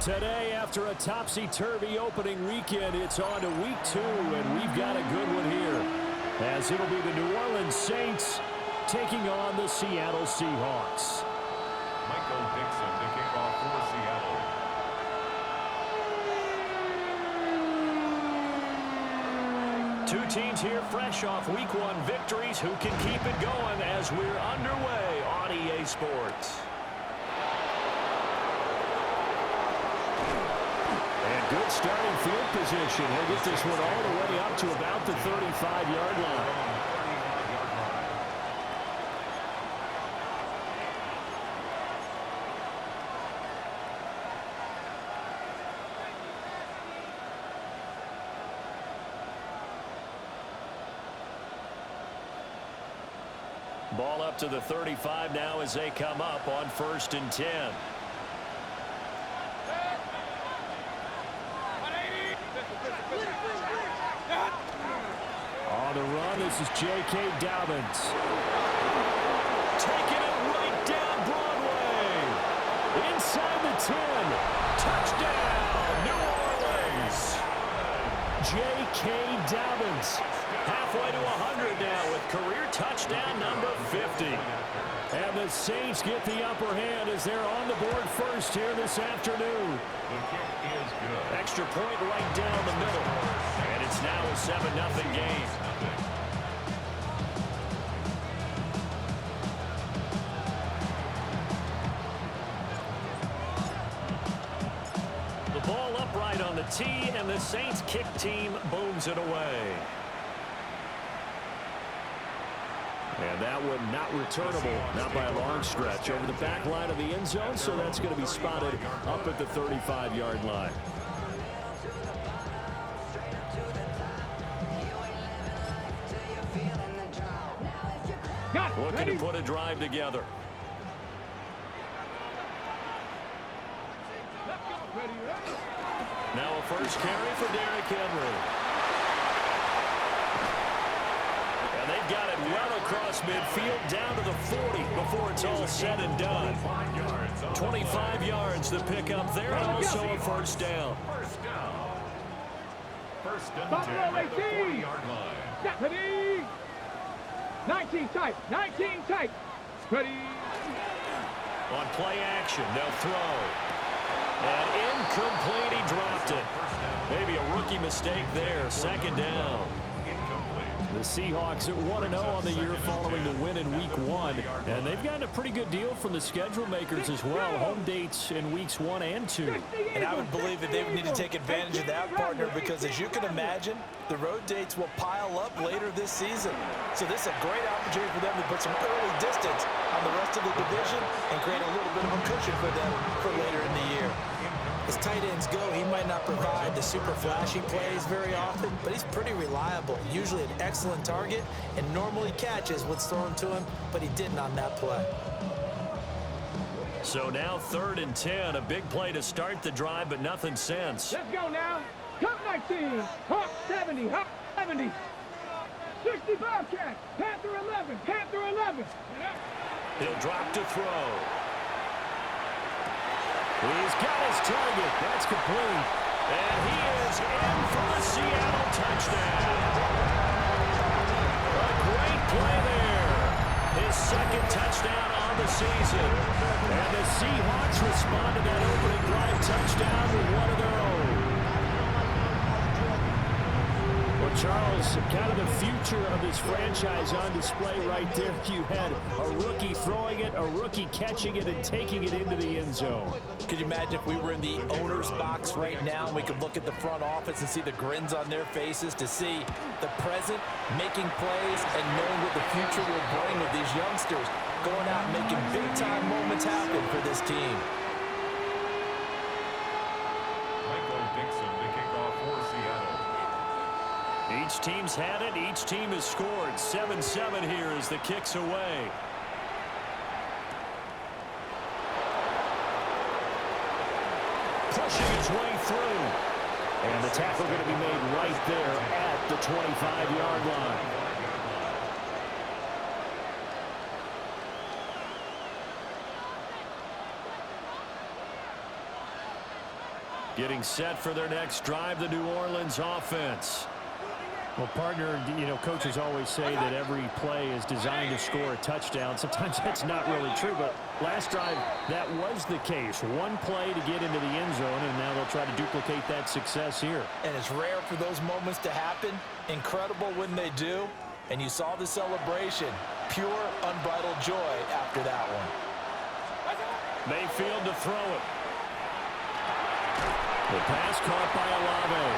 Today, after a topsy-turvy opening weekend, it's on to week 2, and we've got a good one here, as it'll be the New Orleans Saints taking on the Seattle Seahawks. Michael Dixon to kick off for Seattle. Two teams here fresh off Week 1 victories. Who can keep it going as we're underway on EA Sports? And good starting field position. He'll get this one all the way up to about the 35-yard line. Ball up to the 35 now as they come up on 1st and 10. On the run, this is J.K. Dobbins. Taking it right down Broadway. Inside the 10. Touchdown, New Orleans. J.K. Dobbins. Halfway to 100 now with career touchdown number 50. And the Saints get the upper hand as they're on the board first here this afternoon. The kick is good. Extra point right down the middle. And it's now a 7-0 game. The ball upright on the tee, and the Saints kick team booms it away. And that one not returnable, not by a long stretch, over the back line of the end zone, so that's going to be spotted up at the 35-yard line. Looking to put a drive together. Now a first carry for Derrick Henry. And they've got it well across midfield down to the 40 before it's all said and done. 25 yards the pickup there, and also a first down. First and 10 at the 40-yard line. Ready. 19 tight. 19 tight. Ready. On play action, they'll throw. And incomplete, he dropped it. Maybe a rookie mistake there. Second down. The Seahawks at 1-0 on the year following the win in Week 1. And they've gotten a pretty good deal from the schedule makers as well. Home dates in Weeks 1 and 2. And I would believe that they would need to take advantage of that, partner, because as you can imagine, the road dates will pile up later this season. So this is a great opportunity for them to put some early distance on the rest of the division and create a little bit of a cushion for them for later in the year. As tight ends go, he might not provide the super flashy plays very often, but he's pretty reliable, usually an excellent target, and normally catches what's thrown to him, but he didn't on that play. So now 3rd and 10, a big play to start the drive, but nothing since. Let's go now. Cup 19. Hawk 70. Hawk 70. 60 Bobcat. Panther 11. Panther 11. He'll drop to throw. He's got his target. That's complete. And he is in for the Seattle touchdown. A great play there. His second touchdown on the season. And the Seahawks respond to that opening drive touchdown with one of their own. Well, Charles, kind of the future of this franchise on display right there. You had a rookie throwing it, a rookie catching it, and taking it into the end zone. Could you imagine if we were in the owner's box right now and we could look at the front office and see the grins on their faces, to see the present making plays and knowing what the future will bring with these youngsters going out and making big-time moments happen for this team. Michael Dixon to kick off for Seattle. Each team's had it. Each team has scored. 7-7 here as the kick's away. Pushing his way through. And the tackle going to be made right there at the 25-yard line. Getting set for their next drive, the New Orleans offense. Well, partner, you know, coaches always say that every play is designed to score a touchdown. Sometimes that's not really true, but last drive, that was the case. One play to get into the end zone, and now they'll try to duplicate that success here. And it's rare for those moments to happen. Incredible when they do. And you saw the celebration. Pure, unbridled joy after that one. Mayfield to throw it. The pass caught by Olave.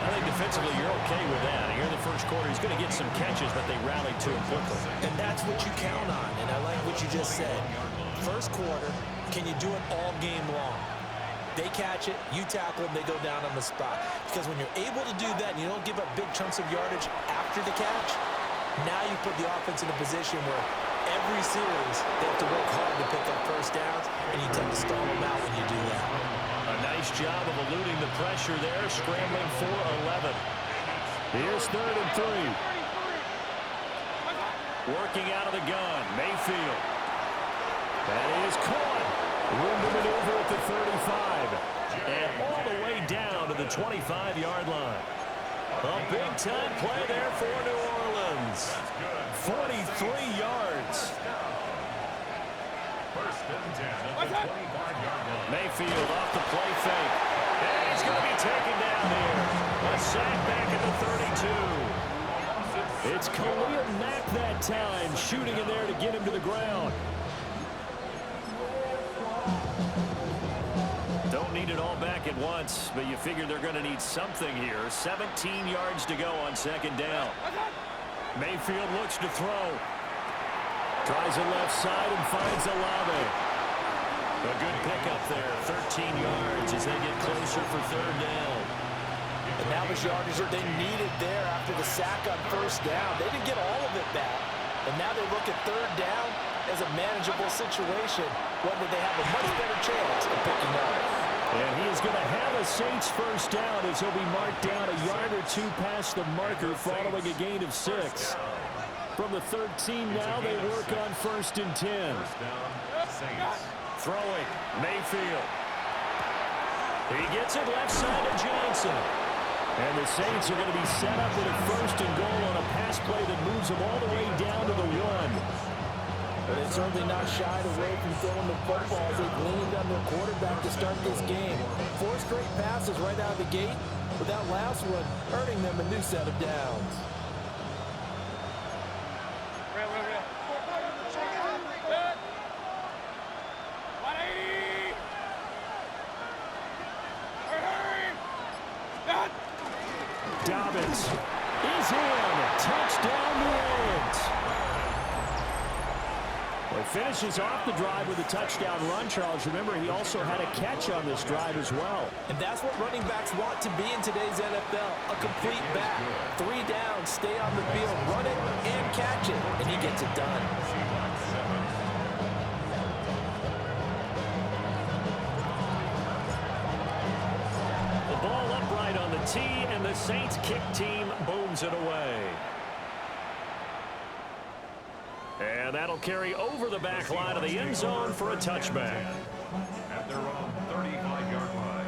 I think defensively you're okay with that. Here in the first quarter, he's going to get some catches, but they rallied to him quickly. And that's what you count on, and I like what you just said. First quarter, can you do it all game long? They catch it, you tackle them, they go down on the spot. Because when you're able to do that and you don't give up big chunks of yardage after the catch, now you put the offense in a position where every series they have to work hard to pick up first downs, and you tend to stall them out when you do that. A nice job of eluding the pressure there, scrambling for 11. Here's 3rd and 3. Working out of the gun, Mayfield. That is caught. Room to maneuver at the 35. And all the way down to the 25-yard line. A big-time play there for New Orleans. 43 yards. First and 10 at the 25-yard line. Mayfield off the play fake. And he's going to be taken down here. A sack back at the 32. It's Khalil Mack that time, shooting in there to get him to the ground. Don't need it all back at once, but you figure they're going to need something here. 17 yards to go on 2nd down. Mayfield looks to throw. Tries the left side and finds Olave. A good pickup there, 13 yards as they get closer for 3rd down. And that was yardage that they needed there after the sack on 1st down. They didn't get all of it back. And now they look at 3rd down as a manageable situation, one that they have a much better chance of picking up. And he is going to have a Saints first down as he'll be marked down a yard or two past the marker following a gain of 6. From the 13 now, they work on 1st and 10. First down, Saints. Throwing, Mayfield. He gets it left side of Johnson. And the Saints are going to be set up with a 1st and goal on a pass play that moves them all the way down to the 1. But it's certainly not shied away from throwing the football as they've leaned on their quarterback to start this game. 4 straight passes right out of the gate, with that last one earning them a new set of downs. Dobbins is in. Touchdown, New Orleans. Well, he finishes off the drive with a touchdown run, Charles. Remember, he also had a catch on this drive as well. And that's what running backs want to be in today's NFL, a complete back. 3 downs, stay on the field, run it, and catch it, and he gets it done. The ball upright on the tee, and the Saints kick team booms it away. And that'll carry over the back line of the end zone for a touchback. At their own 35-yard line.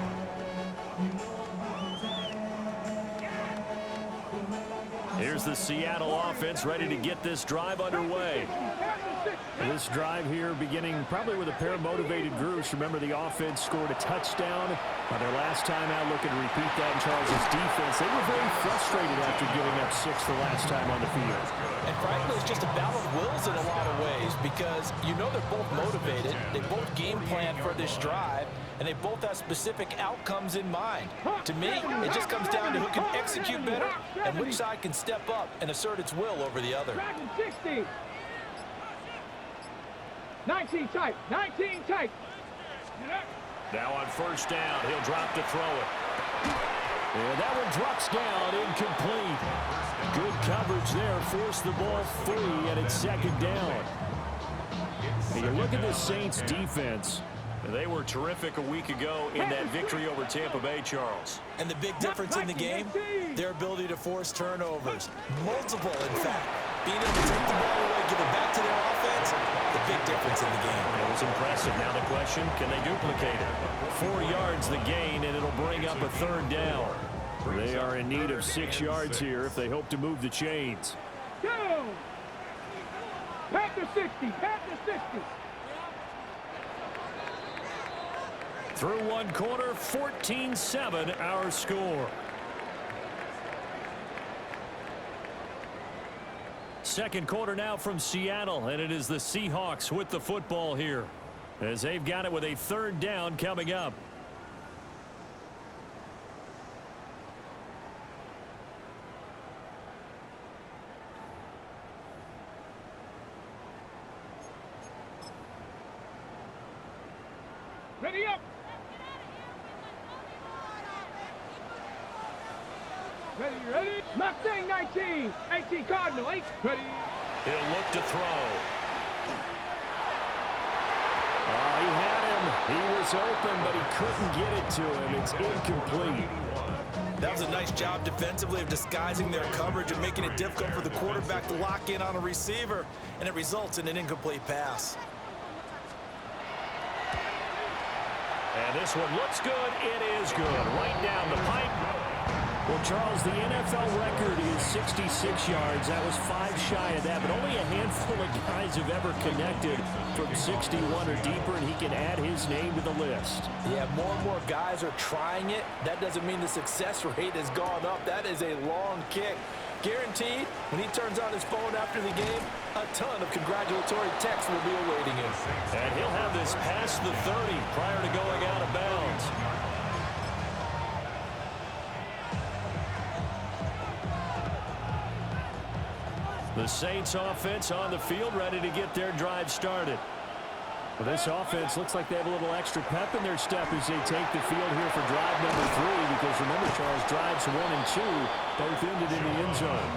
Here's the Seattle offense ready to get this drive underway. This drive here beginning probably with a pair of motivated groups. Remember, the offense scored a touchdown on their last time out. Looking to repeat that in Charles' defense. They were very frustrated after giving up 6 the last time on the field. And frankly, it's just a battle of wills in a lot of ways because you know they're both motivated. They both game plan for this drive, and they both have specific outcomes in mind. To me, it just comes down to who can execute better and which side can step up and assert its will over the other. 60. 19 tight. 19 tight. Now on 1st down, he'll drop to throw it. And that one drops down, incomplete. Good coverage there, forced the ball free, and it's 2nd down. And you look at the Saints defense. They were terrific a week ago in that victory over Tampa Bay, Charles. And the big difference in the game, their ability to force turnovers. Multiple, in fact. Being able to take the ball away, give it back to their offense. The big difference in the game. It was impressive. Now the question, can they duplicate it? 4 yards the gain, and it'll bring up a third down. They are in need of 6 yards here if they hope to move the chains. Go! Panther 60, Panther 60. Through one quarter, 14-7 our score. Second quarter now from Seattle, and it is the Seahawks with the football here as they've got it with a third down coming up. Ready up. Ready. Mustang 19. 18 Cardinal. 8. Ready. He'll look to throw. Oh, he had him. He was open, but he couldn't get it to him. It's incomplete. That was a nice job defensively of disguising their coverage and making it difficult for the quarterback to lock in on a receiver, and it results in an incomplete pass. And this one looks good. It is good. Right down the pipe. Well, Charles, the NFL record is 66 yards. That was 5 shy of that, but only a handful of guys have ever connected from 61 or deeper, and he can add his name to the list. Yeah, more and more guys are trying it. That doesn't mean the success rate has gone up. That is a long kick. Guaranteed, when he turns on his phone after the game, a ton of congratulatory texts will be awaiting him. And he'll have this past the 30 prior to going out of bounds. The Saints offense on the field, ready to get their drive started. Well, this offense looks like they have a little extra pep in their step as they take the field here for drive number 3, because remember, Charles, drives 1 and 2 both ended in the end zone.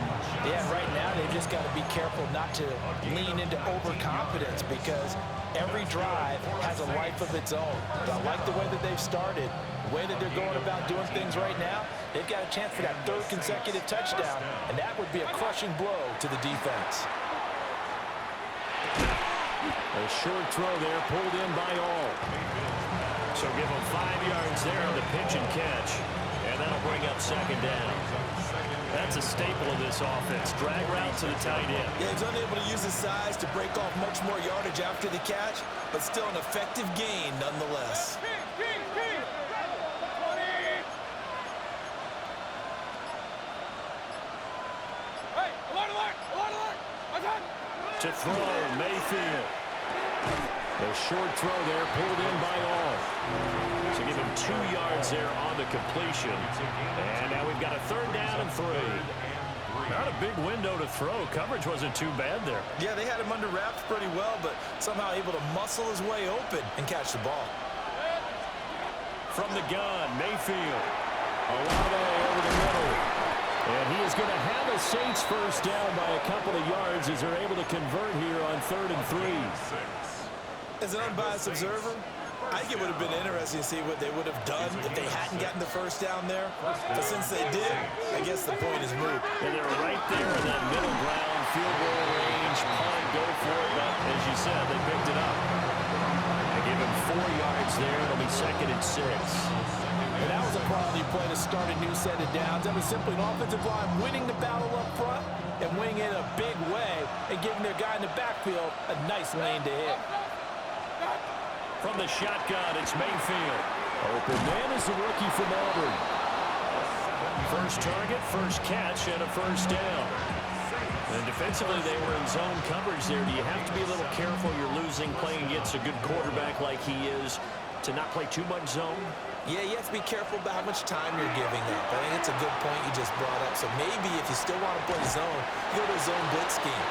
Yeah, right now they've just got to be careful not to lean into overconfidence, because every drive has a life of its own. But I like the way that they've started, the way that they're going about doing things right now. They've got a chance for that 3rd consecutive touchdown, and that would be a crushing blow to the defense. A short throw there, pulled in by all. So give him 5 yards there on the pitch and catch, and that'll bring up 2nd down. That's a staple of this offense. Drag route to the tight end. Yeah, he's unable to use his size to break off much more yardage after the catch, but still an effective gain nonetheless. To throw, Mayfield. A short throw there, pulled in by all. So give him 2 yards there on the completion. And now we've got a 3rd down and 3. Not a big window to throw. Coverage wasn't too bad there. Yeah, they had him under wraps pretty well, but somehow able to muscle his way open and catch the ball. From the gun, Mayfield. Olave over the middle. And he is going to have a Saints first down by a couple of yards as they're able to convert here on 3rd and 3. As an unbiased observer, I think it would have been interesting to see what they would have done if they hadn't gotten the first down there. But since they did, I guess the point is moot. And they're right there in that middle ground, field goal range, punt, go for it. But as you said, they picked it up. They give him 4 yards there. It'll be 2nd and 6. And that was a quality play to start a new set of downs. That was simply an offensive line winning the battle up front and winning it in a big way and giving their guy in the backfield a nice lane to hit. From the shotgun, it's Mayfield. Open man is the rookie from Auburn. First target, first catch, and a first down. And defensively, they were in zone coverage there. Do you have to be a little careful? You're losing, playing against a good quarterback like he is, to not play too much zone? Yeah, you have to be careful about how much time you're giving up. I think it's a good point you just brought up. So maybe if you still want to play zone, you go to a zone blitz scheme.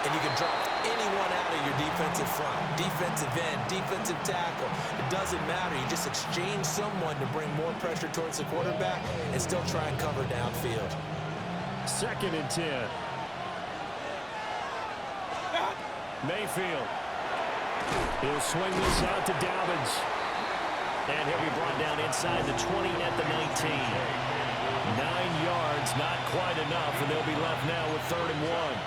And you can drop anyone out of your defensive front, defensive end, defensive tackle. It doesn't matter. You just exchange someone to bring more pressure towards the quarterback and still try and cover downfield. 2nd and 10. Mayfield. He'll swing this out to Dobbins. And he'll be brought down inside the 20 at the 19. 9 yards, not quite enough, and they'll be left now with 3rd and 1.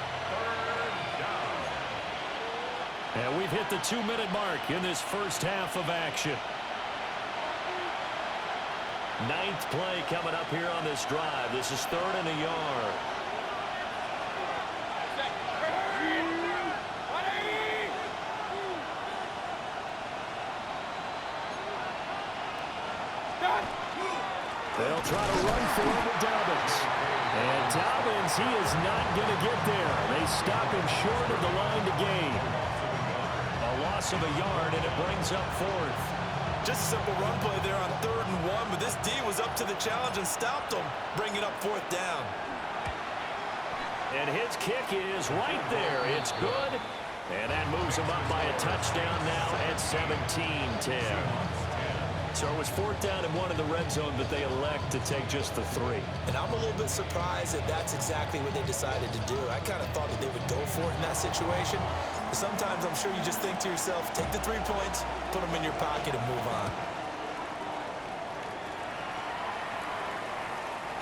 And we've hit the 2-minute mark in this first half of action. 9th play coming up here on this drive. This is 3rd and a yard. They'll try to run for him with Dobbins. And Dobbins, he is not going to get there. They stop him short of the line to gain. A loss of a yard, and it brings up 4th. Just a simple run play there on 3rd and 1, but this D was up to the challenge and stopped him, bringing up 4th down. And his kick is right there. It's good. And that moves him up by a touchdown now at 17-10. So it was 4th down and 1 in the red zone, but they elect to take just the 3. And I'm a little bit surprised that that's exactly what they decided to do. I kind of thought that they would go for it in that situation. But sometimes I'm sure you just think to yourself, take the 3 points, put them in your pocket, and move on.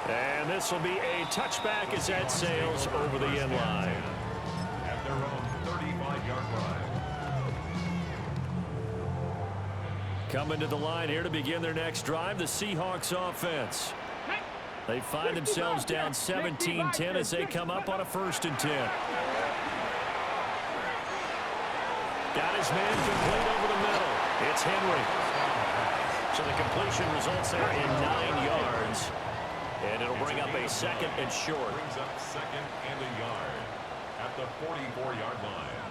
And this will be a touchback as that sails over the end line. At their own 35-yard line. Coming to the line here to begin their next drive, the Seahawks offense. They find themselves down 17-10 as they come up on a 1st and 10. Got his man complete over the middle. It's Henry. So the completion results there in 9 yards. And it'll bring up a 2nd and short. Brings up 2nd and a yard at the 44-yard line.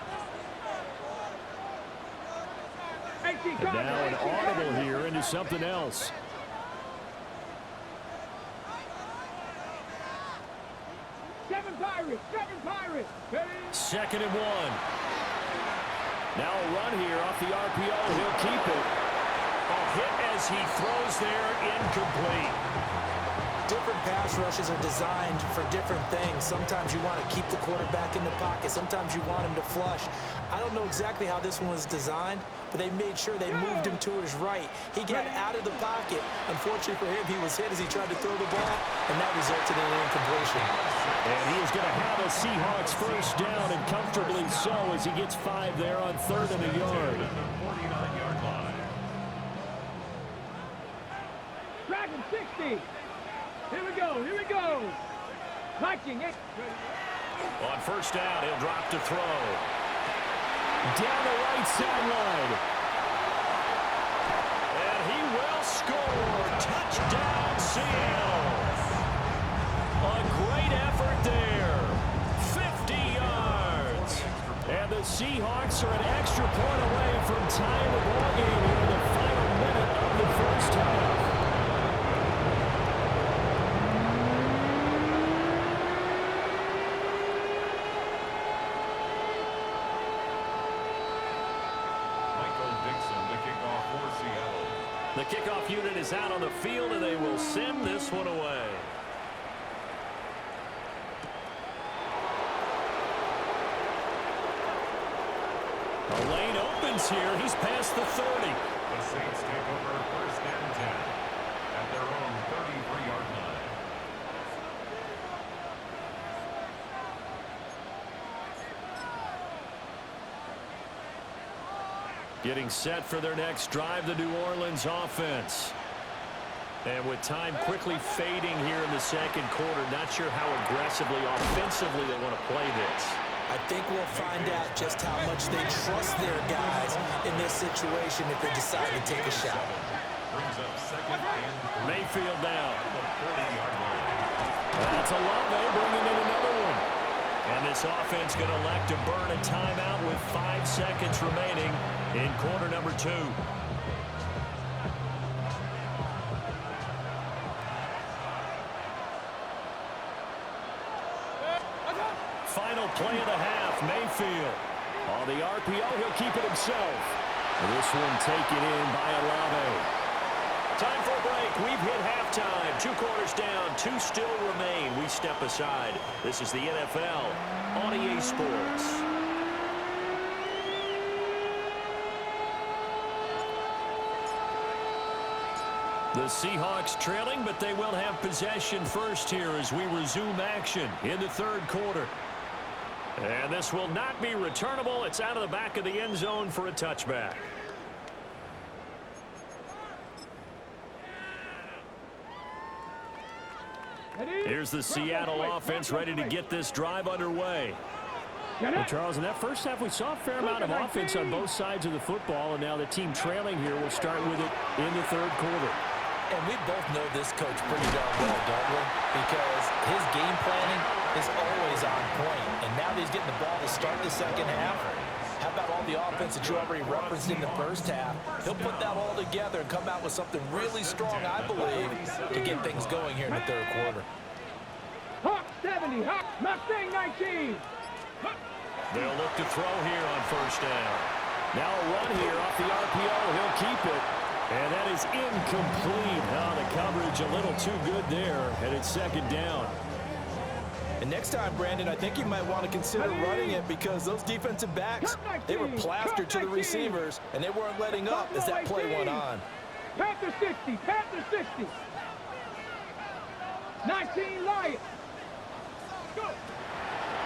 And now an audible here into something else. Seven Pirates. 2nd and 1. Now a run here off the RPO. He'll keep it. A hit as he throws there, incomplete. Different pass rushes are designed for different things. Sometimes you want to keep the quarterback in the pocket. Sometimes you want him to flush. I don't know exactly how this one was designed, but they made sure they moved him to his right. He got out of the pocket. Unfortunately for him, he was hit as he tried to throw the ball, and that resulted in an incompletion. And he is going to have a Seahawks 1st down, and comfortably so, as he gets 5 there on 3rd and a yard. 49-yard line. Dragon 60. Here we go. Viking. On 1st down, he'll drop to throw. Down the right sideline. And he will score. Touchdown, Seattle. A great effort there. 50 yards. And the Seahawks are an extra point away from tying the ball game here in the final minute of the 1st half. The kickoff unit is out on the field, and they will send this one away. A lane opens here. He's past the 30. The Saints take over 1st and 10 at their own 33-yard line. Getting set for their next drive, the New Orleans offense. And with time quickly fading here in the 2nd quarter, not sure how aggressively, offensively they want to play this. I think we'll find out just how much they trust their guys in this situation if they decide to take a shot. Brings up 2nd and 3. Mayfield down. The 40-yard line. That's a lot. They're bringing in another one. And this offense going to elect to burn a timeout with 5 seconds remaining in quarter number 2. Final play of the half, Mayfield. On the RPO, he'll keep it himself. This one taken in by Olave. Time for a break. We've hit halftime. 2 quarters down, 2 still remain. We step aside. This is the NFL on EA Sports. The Seahawks trailing, but they will have possession first here as we resume action in the 3rd quarter. And this will not be returnable. It's out of the back of the end zone for a touchback. Here's the Seattle offense ready to get this drive underway. Well, Charles, in that first half, we saw a fair amount of offense on both sides of the football, and now the team trailing here will start with it in the third quarter. And we both know this coach pretty darn well, don't we? Because his game planning is always on point. And now that he's getting the ball to start the second half, how about all the offense that you already referenced in the first half? He'll put that all together and come out with something really strong, I believe, to get things going here in the third quarter. Hawk 70, Hawk Mustang 19. They'll look to throw here on first down. Now a run here off the RPO. He'll keep it. And that is incomplete. Oh, the coverage a little too good there. And it's second down. And next time, Brandon, I think you might want to consider running it because those defensive backs, they were plastered to the receivers, and they weren't letting up as that play went on. Panther 60, Panther 60. 19 Lions. Go.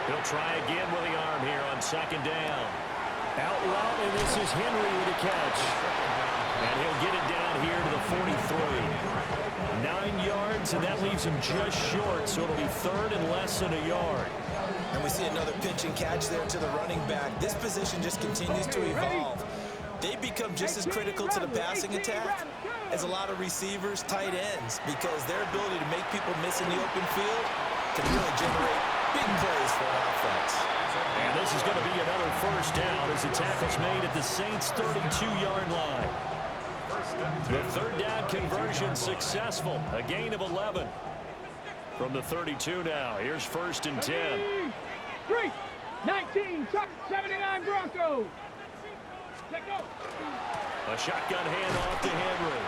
He'll try again with the arm here on second down. Out route, and this is Henry with a catch. And he'll get it down here to the 43. 9 yards, and that leaves him just short, so it'll be third and less than a yard. And we see another pitch and catch there to the running back. This position just continues to evolve. They become just as critical to the passing attack as a lot of receivers, tight ends, because their ability to make people miss in the open field can really generate big plays for an offense. And this is going to be another first down as the tackle's made at the Saints' 32-yard line. The third down conversion successful. A gain of 11. From the 32 now, here's first and 10. 3, 19, 79 Broncos. Let go. A shotgun handoff to Henry.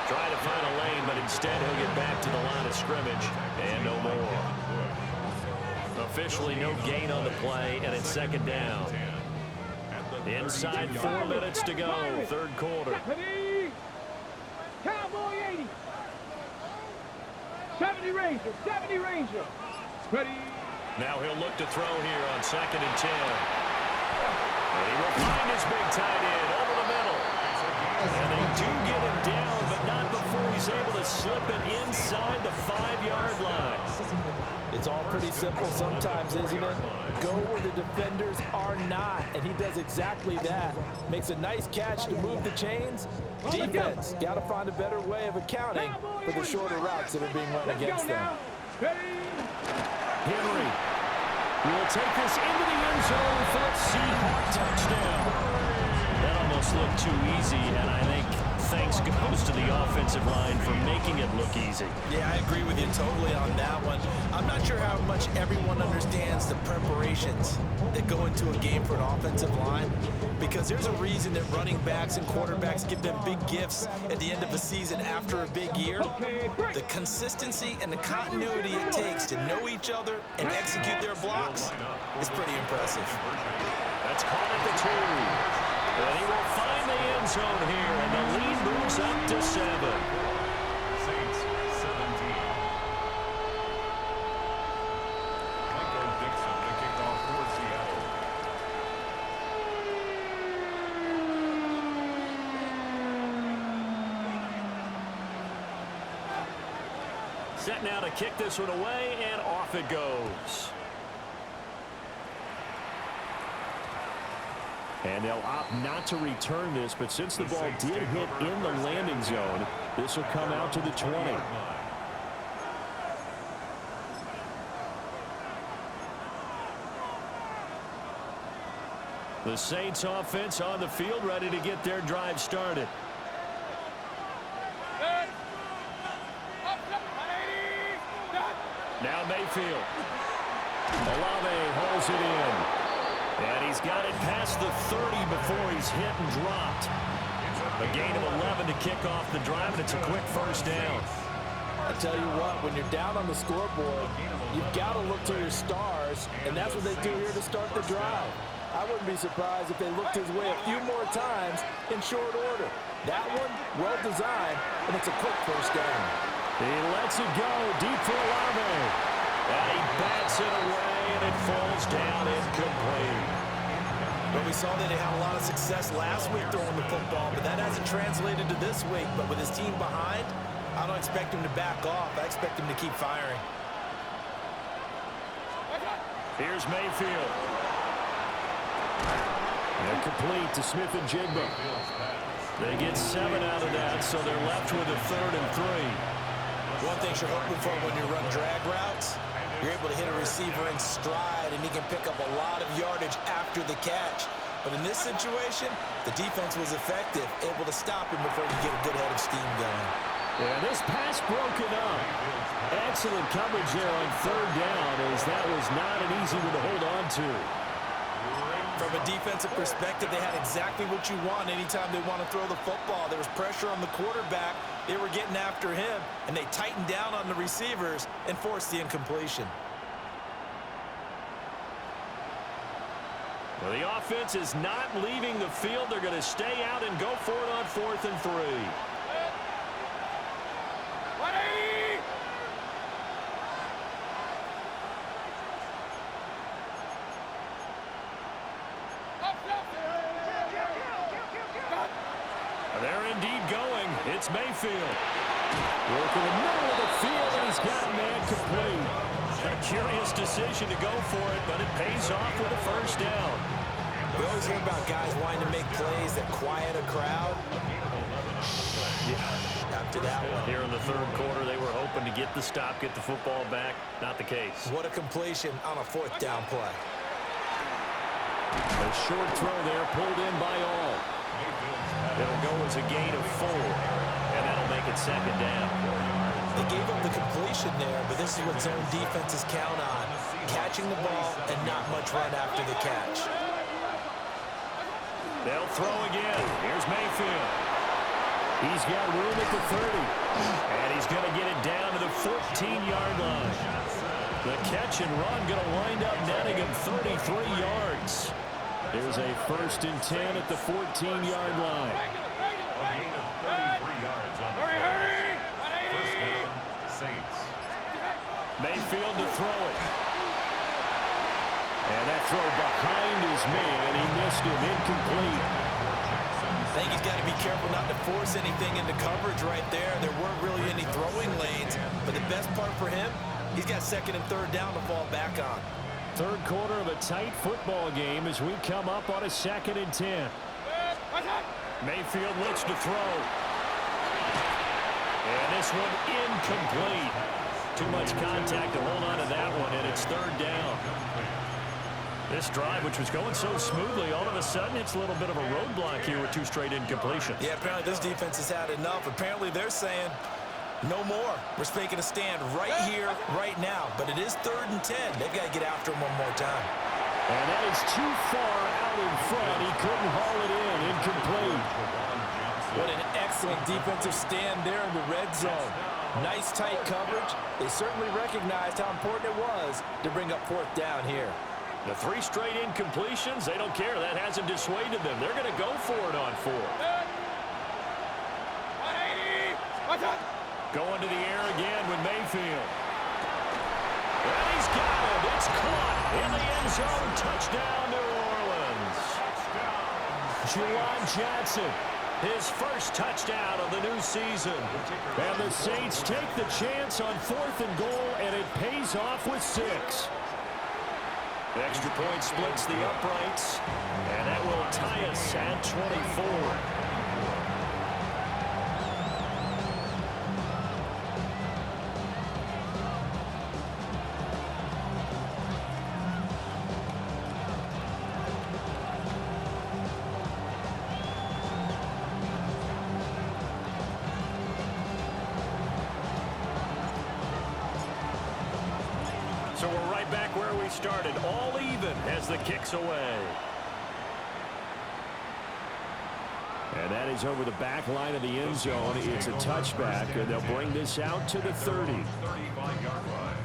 Trying to find a lane, but instead he'll get back to the line of scrimmage. And no more. Officially no gain on the play, and it's second down. Inside 4 minutes to go, third quarter. Cowboy 80. 70 Ranger, 70 Ranger. Ready. Now he'll look to throw here on second and 10. And he will find his big tight end over the middle. And they do get him down, but not before he's able to slip it inside the 5-yard line. It's all pretty simple sometimes, isn't it? Go where the defenders are not, and he does exactly that. Makes a nice catch to move the chains. Defense got to find a better way of accounting for the shorter routes that are being run against them. Henry will take this into the end zone for a Seahawk touchdown. That almost looked too easy, and I think thanks goes to the offensive line for making it look easy. Yeah, I agree with you totally on that one. I'm not sure how much everyone understands the preparations that go into a game for an offensive line, because there's a reason that running backs and quarterbacks give them big gifts at the end of a season after a big year. The consistency and the continuity it takes to know each other and execute their blocks is pretty impressive. That's caught at the 2. And he will find the end zone here, and the lead moves up to 7. Saints 17. Michael Dixon to kick off for Seattle. Set now to kick this one away, and off it goes. And they'll opt not to return this, but since the ball did hit in the landing zone, this will come out to the 20. The Saints offense on the field, ready to get their drive started. Now Mayfield. Olave holds it in. And he's got it past the 30 before he's hit and dropped. A gain of 11 to kick off the drive, and it's a quick first down. I tell you what, when you're down on the scoreboard, you've got to look to your stars, and that's what they do here to start the drive. I wouldn't be surprised if they looked his way a few more times in short order. That one, well designed, and it's a quick first down. He lets it go deep for Olave. And he bats it away. and it falls down incomplete. Well, we saw that they had a lot of success last week throwing the football, but that hasn't translated to this week. But with his team behind, I don't expect him to back off. I expect him to keep firing. Here's Mayfield. They're complete to Smith and Jigba. They get 7 out of that, so they're left with a 3rd and 3. One thing you're hoping for when you run drag routes, you're able to hit a receiver in stride, and he can pick up a lot of yardage after the catch. But in this situation, the defense was effective, able to stop him before he could get a good head of steam going. Yeah, this pass broken up. Excellent coverage there on 3rd down, as that was not an easy one to hold on to. From a defensive perspective, they had exactly what you want anytime they want to throw the football. There was pressure on the quarterback. They were getting after him, and they tightened down on the receivers and forced the incompletion. Well, the offense is not leaving the field. They're going to stay out and go for it on 4th and 3. They're indeed going. It's Mayfield. Working the middle of the field, and he's got a man complete. A curious decision to go for it, but it pays off with a 1st down. We always hear about guys wanting to make plays that quiet a crowd. After that one. Here in the 3rd quarter, they were hoping to get the stop, get the football back. Not the case. What a completion on a 4th down play. A short throw there, pulled in by all. It'll go as a gain of 4, and that'll make it 2nd down. They gave up the completion there, but this is what zone defenses count on. Catching the ball and not much run after the catch. They'll throw again. Here's Mayfield. He's got room at the 30, and he's going to get it down to the 14-yard line. The catch and run going to wind up netting him 33 yards. There's a 1st and 10 at the 14-yard line. A gain of 33 yards on the play. 1st down, Saints. Mayfield to throw it. And that throw behind his man. He missed him. Incomplete. I think he's got to be careful not to force anything into coverage right there. There weren't really any throwing lanes, but the best part for him, he's got 2nd and 3rd down to fall back on. 3rd quarter of a tight football game as we come up on a 2nd and 10. Mayfield looks to throw. And this one incomplete. Too much contact to hold on to that one, and it's 3rd down. This drive, which was going so smoothly, all of a sudden it's a little bit of a roadblock here with 2 straight incompletions. Yeah, apparently this defense has had enough. Apparently they're saying, no more. We're making a stand right here, right now. But it is 3rd and 10. They've got to get after him one more time. And that is too far out in front. He couldn't haul it in. Incomplete. What an excellent defensive stand there in the red zone. Nice tight coverage. They certainly recognized how important it was to bring up 4th down here. The 3 straight incompletions, they don't care. That hasn't dissuaded them. They're going to go for it on 4th. Going to the air again with Mayfield. And he's got it. It's caught in the end zone. Touchdown, New Orleans. Juwan Johnson, his 1st touchdown of the new season. And the Saints take the chance on 4th and goal, and it pays off with 6. The extra point splits the uprights, and that will tie us at 24. So we're right back where we started, all even as the kick's away. And that is over the back line of the end zone. It's a touchback, and they'll bring this out to the 30. 35-yard line.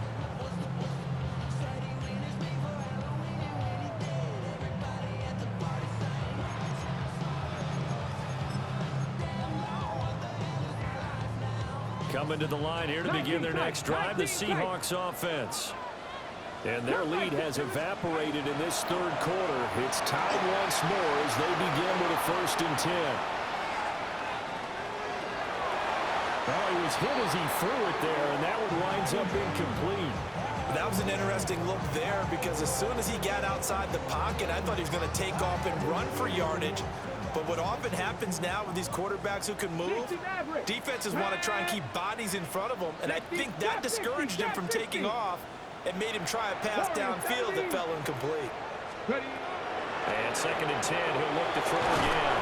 Coming to the line here to begin their next drive, the Seahawks offense. And their lead has evaporated in this third quarter. It's tied once more as they begin with a 1st and 10. Well, he was hit as he threw it there, and that one winds up incomplete. That was an interesting look there because as soon as he got outside the pocket, I thought he was going to take off and run for yardage. But what often happens now with these quarterbacks who can move, defenses want to try and keep bodies in front of them, and I think that discouraged him from taking off and made him try a pass downfield that fell incomplete. And 2nd and 10, he'll look to throw again.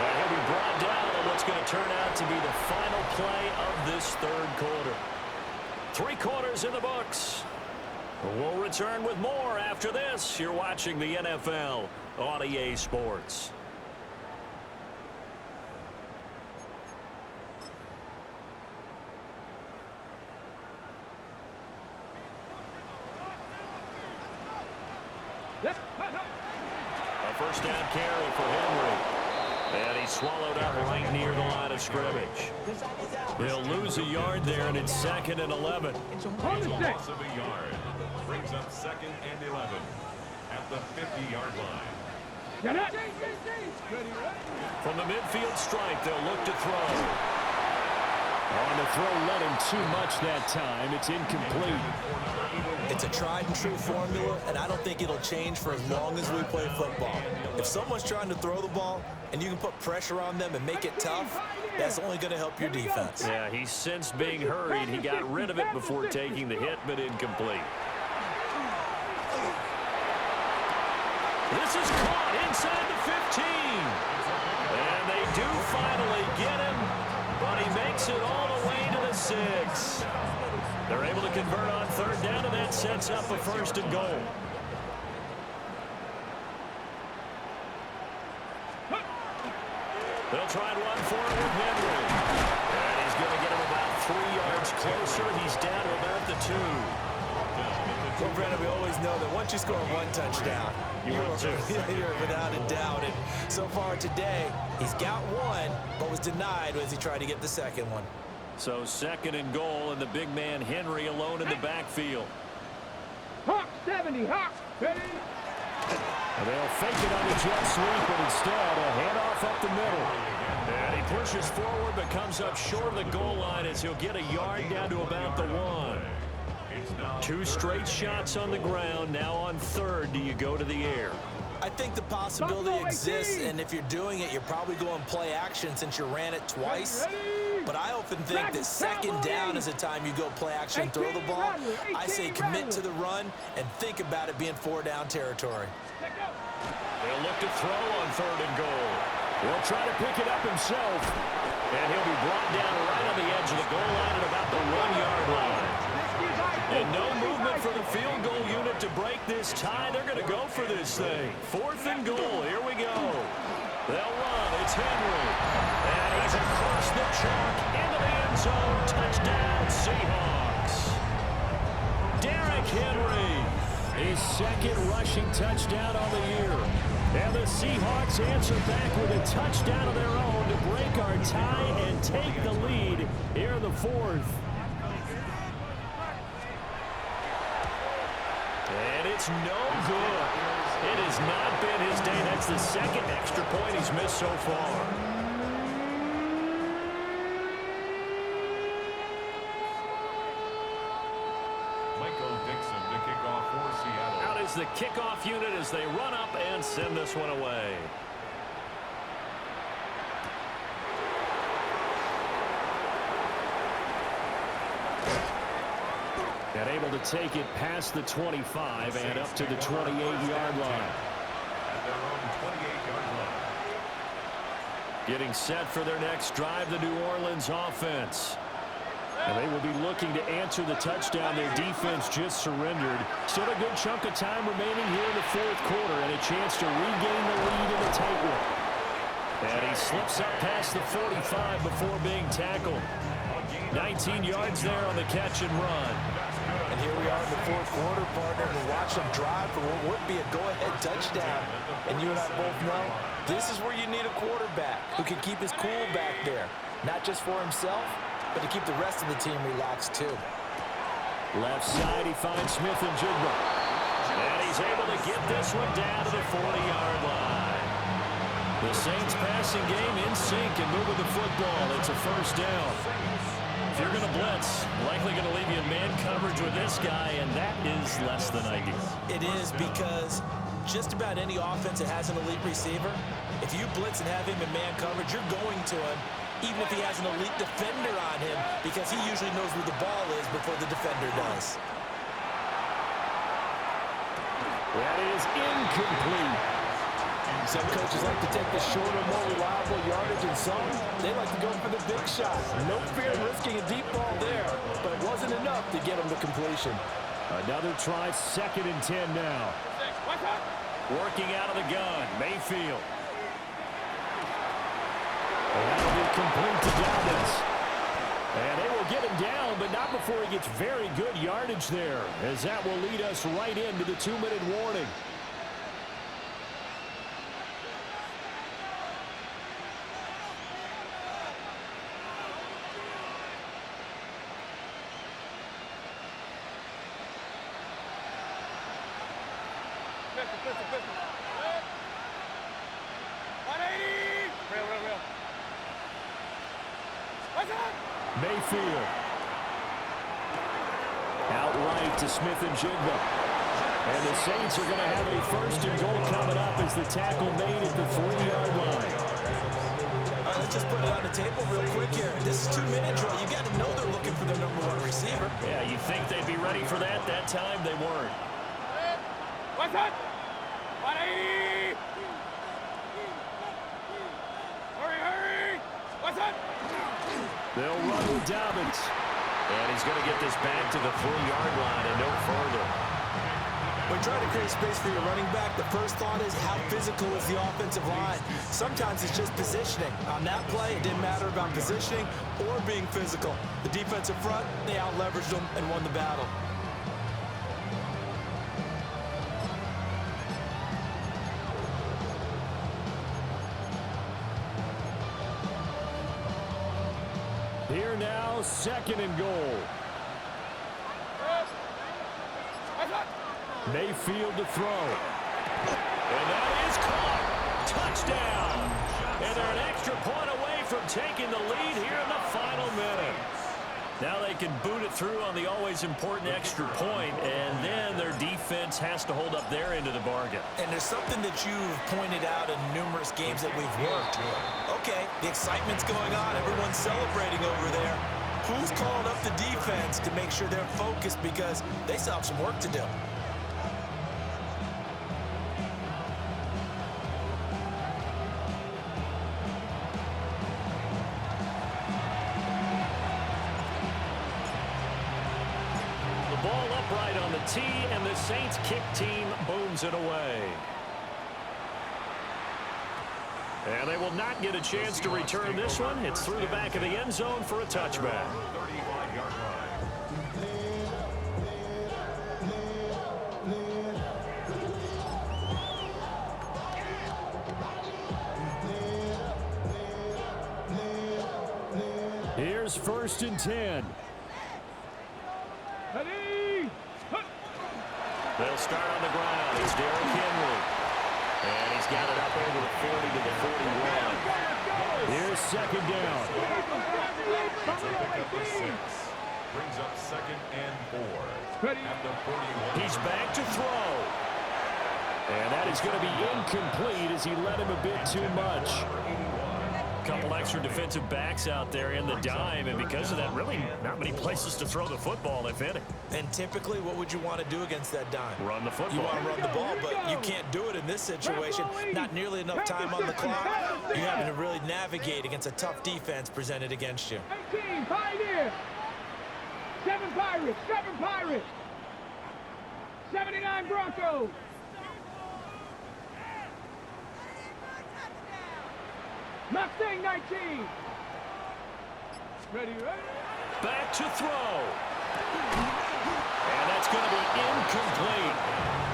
And he'll be brought down on what's going to turn out to be the final play of this third quarter. 3 quarters in the books. We'll return with more after this. You're watching the NFL on EA Sports. A 1st down carry for Henry. And he swallowed up right near the line of scrimmage. They'll lose a yard there, and it's 2nd and 11. It's a loss of a yard. Brings up 2nd and 11 at the 50-yard line. From the midfield stripe, they'll look to throw. On the throw, let him too much that time. It's incomplete. It's a tried-and-true formula, and I don't think it'll change for as long as we play football. If someone's trying to throw the ball and you can put pressure on them and make it tough, that's only going to help your defense. Yeah, he's since being hurried. He got rid of it before taking the hit, but incomplete. This is caught inside the 15. And they do finally get him, but he makes it all the way to the 6. They're able to convert on 3rd down, and that sets up a 1st and goal. They'll try and run for it with Henry. And he's going to get him about 3 yards closer. He's down to about the 2. Well, Brandon, we always know that once you score 1 touchdown, you're without a doubt. And so far today, he's got 1, but was denied as he tried to get the 2nd one. So 2nd and goal, and the big man Henry alone in the backfield. Hawk 70, Hawk, ready? And they'll fake it on the jet sweep, but instead a handoff up the middle. And he pushes forward, but comes up short of the goal line as he'll get a yard down to about the 1. 2 straight shots on the ground. Now on 3rd, do you go to the air? I think the possibility exists, and if you're doing it, you're probably going play action since you ran it twice. But I often think that 2nd down is the time you go play action and throw the ball. I say commit to the run and think about it being 4-down territory. They'll look to throw on 3rd and goal. He'll try to pick it up himself, and he'll be brought down right on the edge of the goal line at about the 1-yard line. And no movement for the field goal unit to break this tie. They're going to go for this thing. 4th and goal. Here we go. They'll run. It's Henry. And he's across the chalk into the end zone. Touchdown, Seahawks. Derrick Henry, his 2nd rushing touchdown on the year. And the Seahawks answer back with a touchdown of their own to break our tie and take the lead here in the 4th. And it's no good. It has not been his day. That's the 2nd extra point he's missed so far. Michael Dixon to kick off for Seattle. Out is the kickoff unit as they run up and send this one away. And able to take it past the 25 and up to the 28-yard line. At their own 28-yard line. Getting set for their next drive, the New Orleans offense. And they will be looking to answer the touchdown their defense just surrendered. Still a good chunk of time remaining here in the 4th quarter and a chance to regain the lead in the tightrope. And he slips up past the 45 before being tackled. 19 yards there on the catch and run. And here we are in the 4th quarter, partner, and watch them drive for what would be a go-ahead touchdown. And you and I both know this is where you need a quarterback who can keep his cool back there, not just for himself, but to keep the rest of the team relaxed too. Left side, he finds Smith and Jigba. And he's able to get this one down to the 40-yard line. The Saints passing game in sync and moving the football. It's a first down. If you're going to blitz, likely going to leave you in man coverage with this guy, and that is less than ideal. It is, because just about any offense that has an elite receiver, if you blitz and have him in man coverage, you're going to him, even if he has an elite defender on him, because he usually knows where the ball is before the defender does. That is incomplete. Some coaches like to take the shorter, more reliable yardage, and some, they like to go for the big shot. No fear in risking a deep ball there, but it wasn't enough to get him to completion. Another try, 2nd and 10 now. Working out of the gun, Mayfield. And that'll be complete to Dobbins. And they will get him down, but not before he gets very good yardage there, as that will lead us right into the 2-minute warning. Mayfield. Outright to Smith and Jigba. And the Saints are going to have a 1st and goal coming up as the tackle made at the 40-yard line. All right, let's just put it on the table real quick here. This is 2-minute drill. You got to know they're looking for their #1 receiver. Yeah, you'd think they'd be ready for that. That time they weren't. What's that? 180! Hurry! What's that? They'll run with Dobbins. And he's going to get this back to the 3-yard line and no further. When trying to create space for your running back, the first thought is how physical is the offensive line. Sometimes it's just positioning. On that play, it didn't matter about positioning or being physical. The defensive front, they out-leveraged them and won the battle. Here now, 2nd and goal. Mayfield to throw. And that is caught. Touchdown. And they're an extra point away from taking the lead here in the final minute. Now they can boot it through on the always important extra point, and then their defense has to hold up their end of the bargain. And there's something that you've pointed out in numerous games that we've worked. Okay, the excitement's going on. Everyone's celebrating over there. Who's calling up the defense to make sure they're focused, because they still have some work to do? Ball upright on the tee, and the Saints kick team booms it away. And they will not get a chance to return this one. It's through the back of the end zone for a touchback. 35-yard line. Here's 1st and 10. They'll start on the ground. It's Derrick Henry. And he's got it up over the 40 to the 41. Here's 2nd down. Brings up 2nd and 4. At the 41. He's back to throw. And that is going to be incomplete as he let him a bit too much. Couple extra defensive backs out there in the dime, and because of that, really not many places to throw the football, if any. And typically, what would you want to do against that dime? Run the football. You want to run the ball, but you can't do it in this situation. Not nearly enough time on the clock. You're having to really navigate against a tough defense presented against you. 18, Pioneer. 7 Pirates. 79 Broncos. Mustang 19. Ready. Back to throw. And that's going to be incomplete.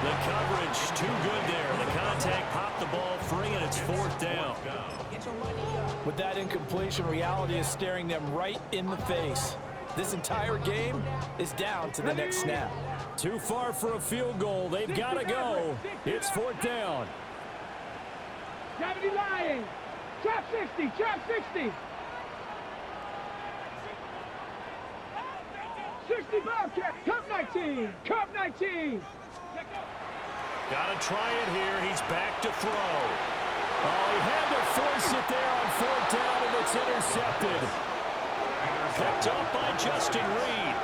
The coverage too good there. The contact popped the ball free, and it's 4th down. With that incompletion, reality is staring them right in the face. This entire game is down to the next snap. Too far for a field goal. They've got to go. It's 4th down. 70 lying. Trap 60. Trap 60. 60 Bobcat. Cup 19. Cup 19. Got to try it here. He's back to throw. Oh, he had to force it there on 4th down, and it's intercepted. Picked up by Justin Reed.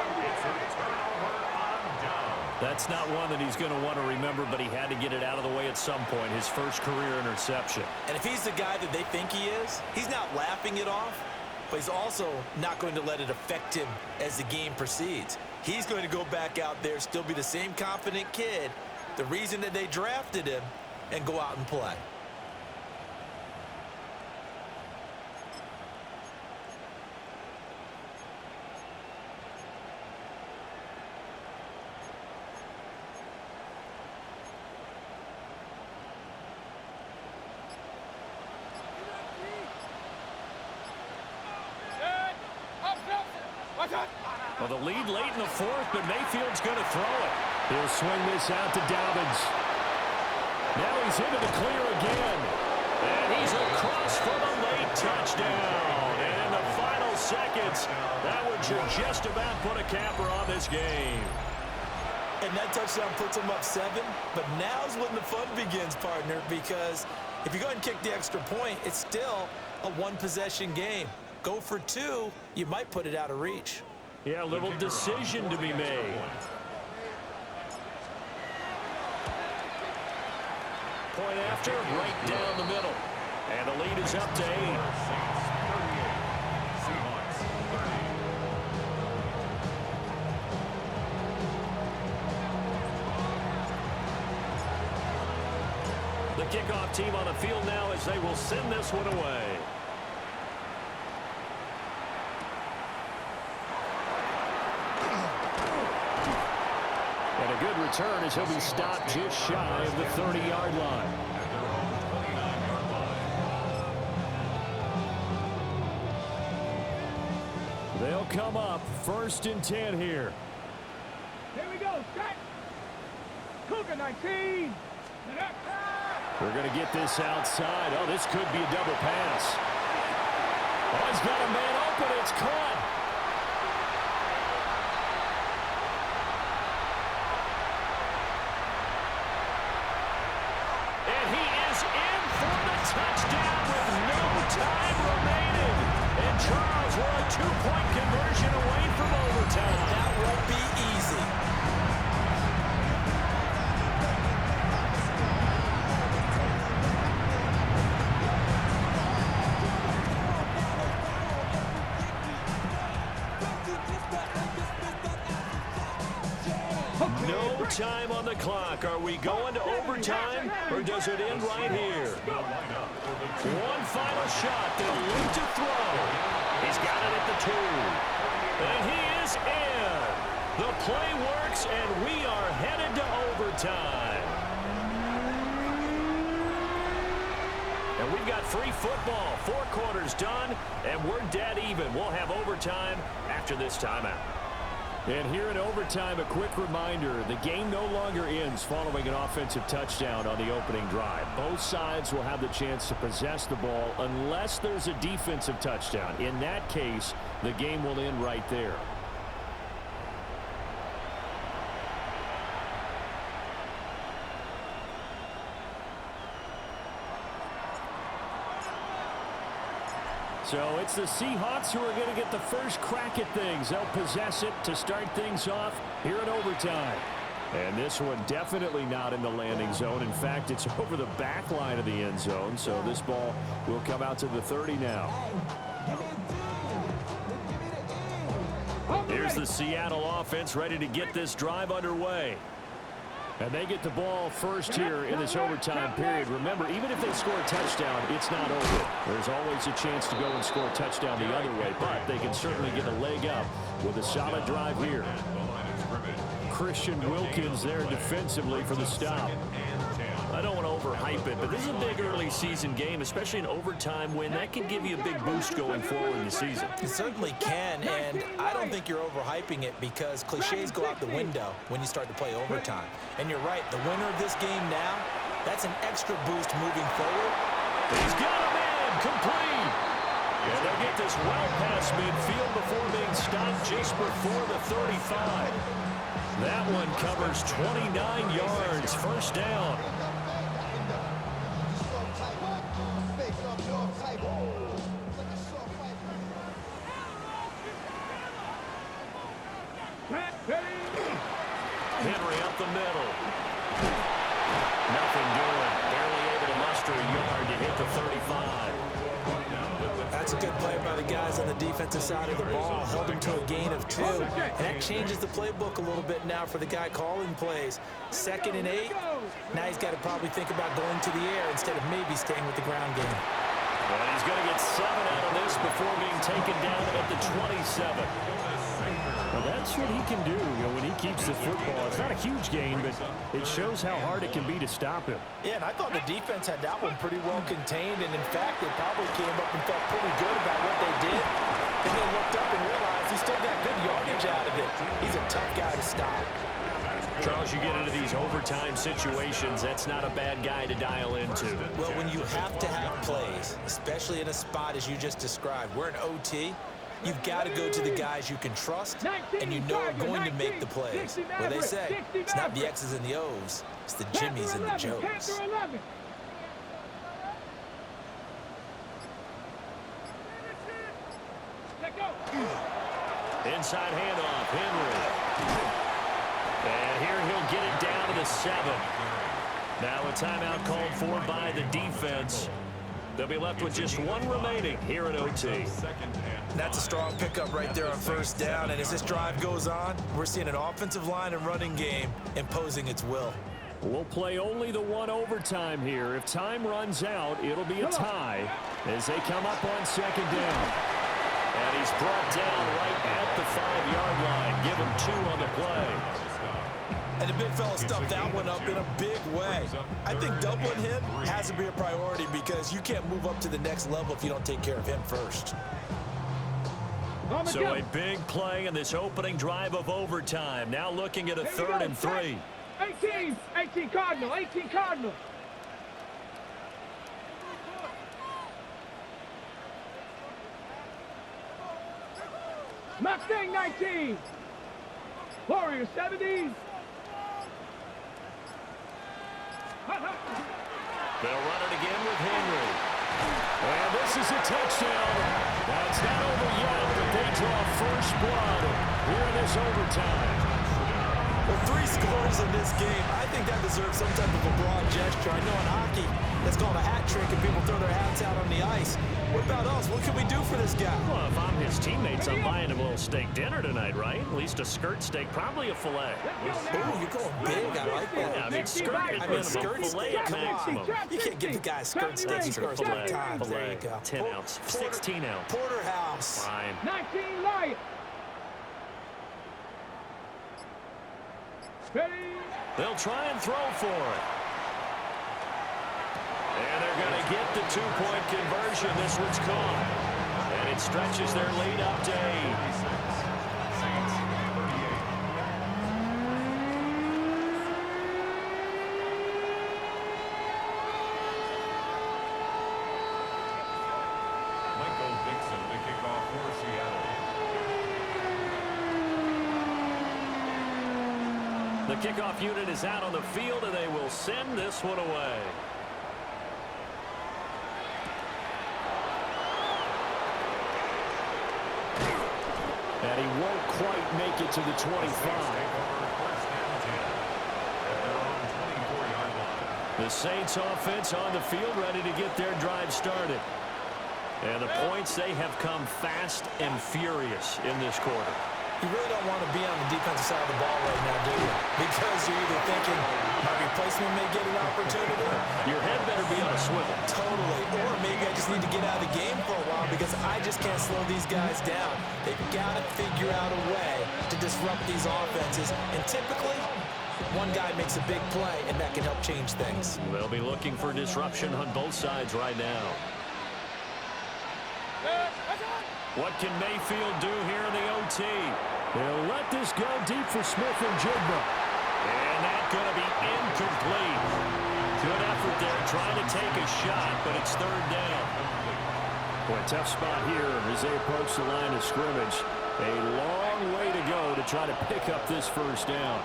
That's not one that he's going to want to remember, but he had to get it out of the way at some point, his first career interception. And if he's the guy that they think he is, he's not laughing it off, but he's also not going to let it affect him as the game proceeds. He's going to go back out there, still be the same confident kid, the reason that they drafted him, and go out and play. Well, the lead late in the 4th, but Mayfield's going to throw it. He'll swing this out to Dobbins. Now he's into the clear again. And he's across for the late touchdown. And in the final seconds, that would just about put a capper on this game. And that touchdown puts him up 7, but now's when the fun begins, partner, because if you go ahead and kick the extra point, it's still a one-possession game. Go for 2, you might put it out of reach. Yeah, a little decision to be made. Point after, right down the middle. And the lead is up to 8. The kickoff team on the field now as they will send this one away. And a good return as he'll be stopped just shy of the 30-yard line. They'll come up 1st and 10 here. Here we go. Set. Cougar 19. We're going to get this outside. Oh, this could be a double pass. Oh, he's got a man open. It's caught. And he is in for the touchdown with no time remaining. And Charles, we're a 2-point conversion away from overtime. That won't be easy. No time on the clock. Are we going to overtime, or does it end right here? One final shot. They'll look to throw. He's got it at the 2. And he is in. The play works, and we are headed to overtime. And we've got free football. 4 quarters done, and we're dead even. We'll have overtime after this timeout. And here in overtime, a quick reminder, the game no longer ends following an offensive touchdown on the opening drive. Both sides will have the chance to possess the ball unless there's a defensive touchdown. In that case, the game will end right there. So it's the Seahawks who are going to get the first crack at things. They'll possess it to start things off here in overtime. And this one definitely not in the landing zone. In fact, it's over the back line of the end zone. So this ball will come out to the 30 now. Here's the Seattle offense ready to get this drive underway. And they get the ball first here in this overtime period. Remember, even if they score a touchdown, it's not over. There's always a chance to go and score a touchdown the other way, but they can certainly get a leg up with a solid drive here. Christian Wilkins there defensively for the stop. I don't want to overhype it, but this is a big early season game, especially an overtime win. That can give you a big boost going forward in the season. It certainly can, and I don't think think you're overhyping it because cliches go out the window when you start to play overtime. And you're right, the winner of this game now, that's an extra boost moving forward. He's got him in, complete. And they'll get this well past midfield before being stopped just before the 35. That one covers 29 yards, first down. Henry up the middle. Nothing doing. Barely able to muster a yard to hit the 35. That's a good play by the guys on the defensive side of the ball. Held him to a gain of 2. And that changes the playbook a little bit now for the guy calling plays. 2nd and 8. Now he's got to probably think about going to the air instead of maybe staying with the ground game. Well, he's going to get 7 out of this before being taken down at the 27. Well, that's what he can do, when he keeps the football. It's not a huge gain, but it shows how hard it can be to stop him. Yeah, and I thought the defense had that one pretty well contained, and in fact, they probably came up and felt pretty good about what they did. And they looked up and realized he still got good yardage out of it. He's a tough guy to stop. Charles, you get into these overtime situations, that's not a bad guy to dial into. Well, when you have to have plays, especially in a spot as you just described, we're in OT, you've got to go to the guys you can trust and you know are going to make the plays. Well, they say it's not the X's and the O's, it's the Jimmies and the Joes. Inside handoff, Henry. And here he'll get it down to the 7. Now a timeout called for by the defense. They'll be left with just 1 remaining here at OT. That's a strong pickup right there on first down. And as this drive goes on, we're seeing an offensive line and running game imposing its will. We'll play only the 1 overtime here. If time runs out, it'll be a tie as they come up on 2nd down. And he's brought down right at the 5-yard line. Give him 2 on the play. And the big fella stuffed that one up in a big way. I think doubling him has to be a priority because you can't move up to the next level if you don't take care of him first. So a big play in this opening drive of overtime. Now looking at a 3rd and 3. 18 Cardinal, 18 Cardinal. Mustang 19. Warrior 70s. They'll run it again with Henry. And this is a touchdown. That's not over yet, but they draw first blood here in this overtime. Well, 3 scores in this game. I think that deserves some type of a broad gesture. I know in hockey, that's called a hat trick and people throw their hats out on the ice. What about us? What can we do for this guy? Well, if I'm his teammates, I'm buying him a little steak dinner tonight, right? At least a skirt steak, probably a filet. Ooh, you're going big. I like that. Yeah, I mean, skirt steak. Come maximum. on. You can't give the guy a skirt steak. He scores 3 times. There you go. 10 ounce, 16 ounce. Porterhouse. Fine. 19 Lion. They'll try and throw for it. And they're going to get the 2-point conversion. This one's caught. And it stretches their lead up to 8. The kickoff unit is out on the field, and they will send this one away. And he won't quite make it to the 25. The Saints offense on the field ready to get their drive started. And the points, they have come fast and furious in this quarter. You really don't want to be on the defensive side of the ball right now, do you? Because you're either thinking my replacement may get an opportunity. Your head better be on a swivel. Totally. Or maybe I just need to get out of the game for a while because I just can't slow these guys down. They've got to figure out a way to disrupt these offenses. And typically, one guy makes a big play, and that can help change things. They'll be looking for disruption on both sides right now. What can Mayfield do here in the OT? They'll let this go deep for Smith and Jigba. And that's going to be incomplete. Good effort there trying to take a shot, but it's third down. Boy, tough spot here as they approach the line of scrimmage. A long way to go to try to pick up this first down.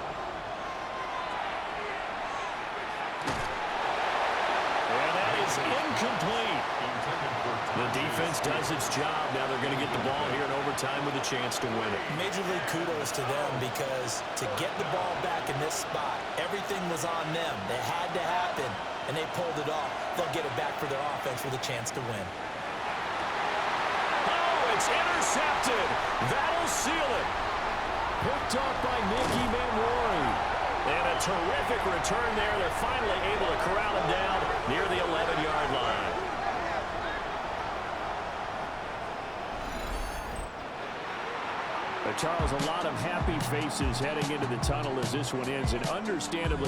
And that is incomplete. The defense does its job. Now they're going to get the ball here in overtime with a chance to win it. Major league kudos to them because to get the ball back in this spot, everything was on them. They had to happen, and they pulled it off. They'll get it back for their offense with a chance to win. Oh, it's intercepted. That'll seal it. Picked off by Nicky Manwari. And a terrific return there. They're finally able to corral him down near the 11-yard line. Charles, a lot of happy faces heading into the tunnel as this one ends, and understandably